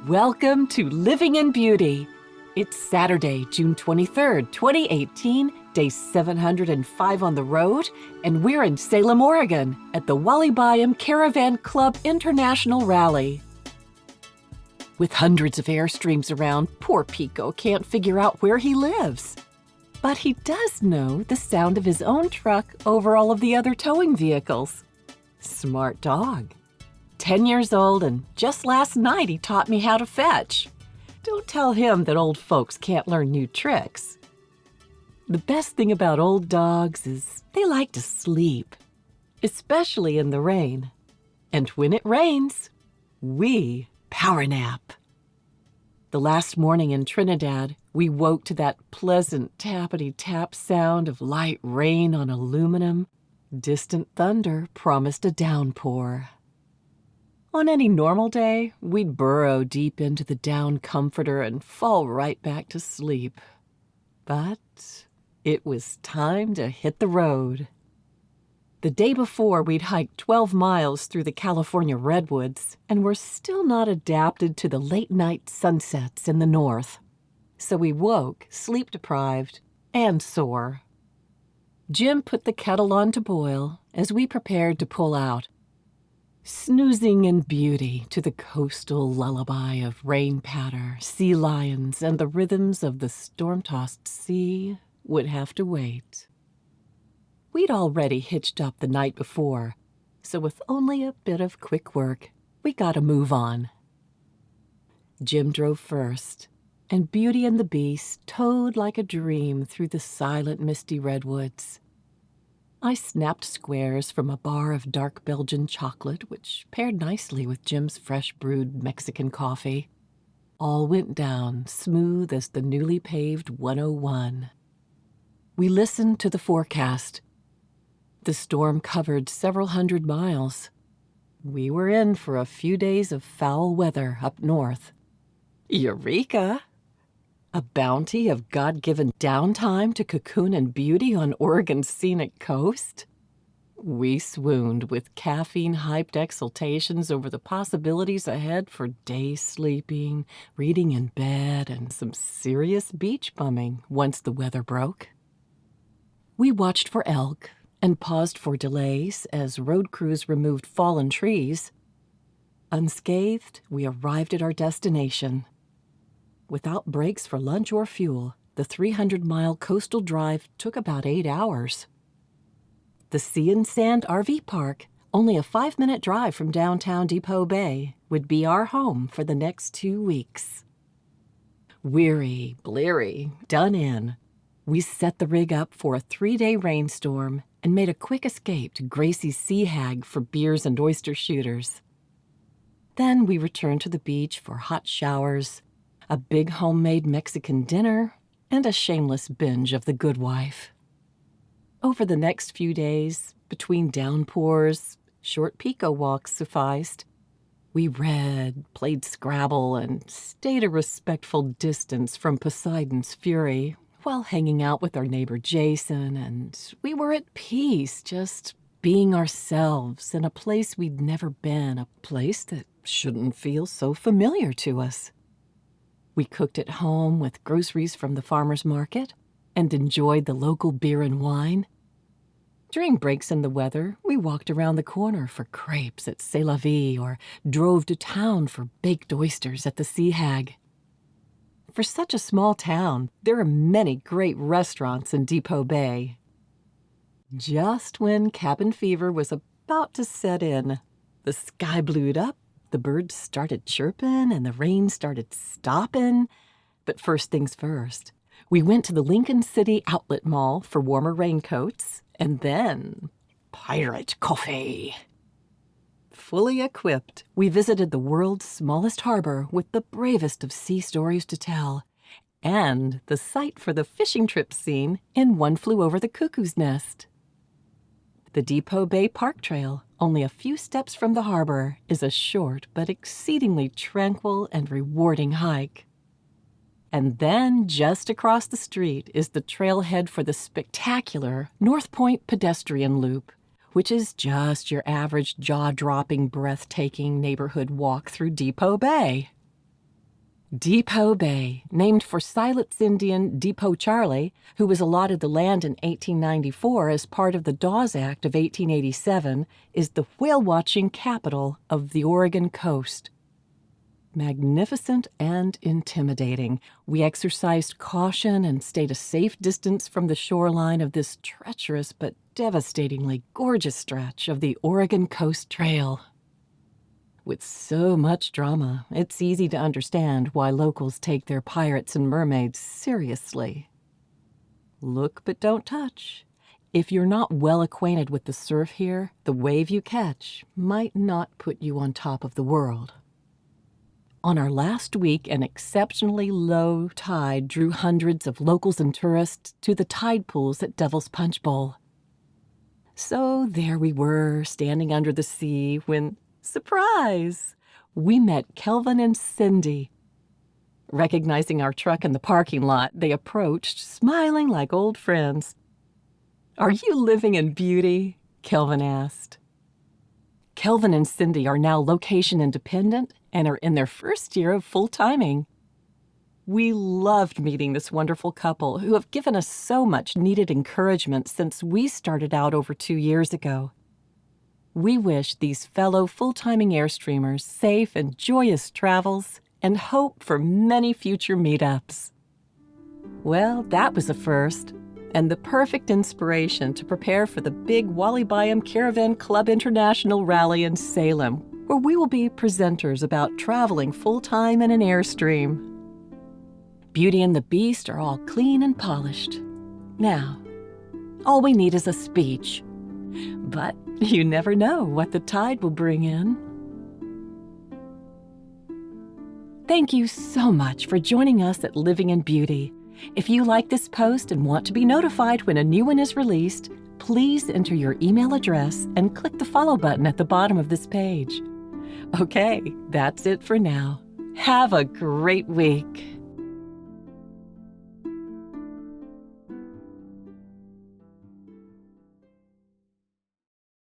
Welcome to Living in Beauty. It's Saturday, June 23rd, 2018, day 705 on the road, and we're in Salem, Oregon at the Wally Byam Caravan Club International Rally. With hundreds of Airstreams around, poor Pico can't figure out where he lives. But he does know the sound of his own truck over all of the other towing vehicles. Smart dog. 10 years old, and just last night he taught me how to fetch. Don't tell him that old folks can't learn new tricks. The best thing about old dogs is they like to sleep, especially in the rain. And when it rains, we power nap. The last morning in Trinidad, we woke to that pleasant tappity-tap sound of light rain on aluminum. Distant thunder promised a downpour. On any normal day, we'd burrow deep into the down comforter and fall right back to sleep. But it was time to hit the road. The day before, we'd hiked 12 miles through the California redwoods and were still not adapted to the late-night sunsets in the north. So we woke sleep-deprived and sore. Jim put the kettle on to boil as we prepared to pull out. Snoozing in beauty to the coastal lullaby of rain patter, sea lions, and the rhythms of the storm-tossed sea would have to wait. We'd already hitched up the night before, so with only a bit of quick work, we got a move on. Jim drove first, and Beauty and the Beast towed like a dream through the silent, misty redwoods. I snapped squares from a bar of dark Belgian chocolate, which paired nicely with Jim's fresh brewed Mexican coffee. All went down smooth as the newly paved 101. We listened to the forecast. The storm covered several hundred miles. We were in for a few days of foul weather up north. Eureka! A bounty of God-given downtime to cocoon and beauty on Oregon's scenic coast? We swooned with caffeine-hyped exultations over the possibilities ahead for day sleeping, reading in bed, and some serious beach bumming once the weather broke. We watched for elk and paused for delays as road crews removed fallen trees. Unscathed, we arrived at our destination. Without breaks for lunch or fuel, the 300-mile coastal drive took about 8 hours. The Sea and Sand RV Park, only a 5-minute drive from downtown Depoe Bay, would be our home for the next 2 weeks. Weary, bleary, done in, we set the rig up for a 3-day rainstorm and made a quick escape to Gracie's Sea Hag for beers and oyster shooters. Then we returned to the beach for hot showers, a big homemade Mexican dinner, and a shameless binge of The Good Wife. Over the next few days, between downpours, short Pico walks sufficed. We read, played Scrabble, and stayed a respectful distance from Poseidon's fury while hanging out with our neighbor Jason, and we were at peace just being ourselves in a place we'd never been, a place that shouldn't feel so familiar to us. We cooked at home with groceries from the farmer's market and enjoyed the local beer and wine. During breaks in the weather, we walked around the corner for crepes at C'est La Vie or drove to town for baked oysters at the Sea Hag. For such a small town, there are many great restaurants in Depoe Bay. Just when cabin fever was about to set in, the sky blued up, the birds started chirping, and the rain started stopping. But first things first, we went to the Lincoln City Outlet Mall for warmer raincoats, and then pirate coffee. Fully equipped, we visited the world's smallest harbor with the bravest of sea stories to tell, and the site for the fishing trip scene in One Flew Over the Cuckoo's Nest. The Depoe Bay Park Trail, only a few steps from the harbor, is a short but exceedingly tranquil and rewarding hike. And then, just across the street, is the trailhead for the spectacular North Point Pedestrian Loop, which is just your average jaw-dropping, breathtaking neighborhood walk through Depoe Bay. Depoe Bay, named for Siletz Indian Depoe Charlie, who was allotted the land in 1894 as part of the Dawes Act of 1887, is the whale-watching capital of the Oregon coast. Magnificent and intimidating, we exercised caution and stayed a safe distance from the shoreline of this treacherous but devastatingly gorgeous stretch of the Oregon Coast Trail. With so much drama, it's easy to understand why locals take their pirates and mermaids seriously. Look but don't touch. If you're not well acquainted with the surf here, the wave you catch might not put you on top of the world. On our last week, an exceptionally low tide drew hundreds of locals and tourists to the tide pools at Devil's Punch Bowl. So there we were, standing under the sea, when, surprise, we met Kelvin and Cindy. Recognizing our truck in the parking lot, they approached, smiling like old friends. "Are you living in beauty?" Kelvin asked. Kelvin and Cindy are now location independent and are in their first year of full-timing. We loved meeting this wonderful couple who have given us so much needed encouragement since we started out over 2 years ago. We wish these fellow full-timing Airstreamers safe and joyous travels and hope for many future meetups. Well, that was a first, and the perfect inspiration to prepare for the big Wally Byam Caravan Club International Rally in Salem, where we will be presenters about traveling full-time in an Airstream. Beauty and the Beast are all clean and polished. Now, all we need is a speech. But you never know what the tide will bring in. Thank you so much for joining us at Living in Beauty. If you like this post and want to be notified when a new one is released, please enter your email address and click the follow button at the bottom of this page. Okay, that's it for now. Have a great week.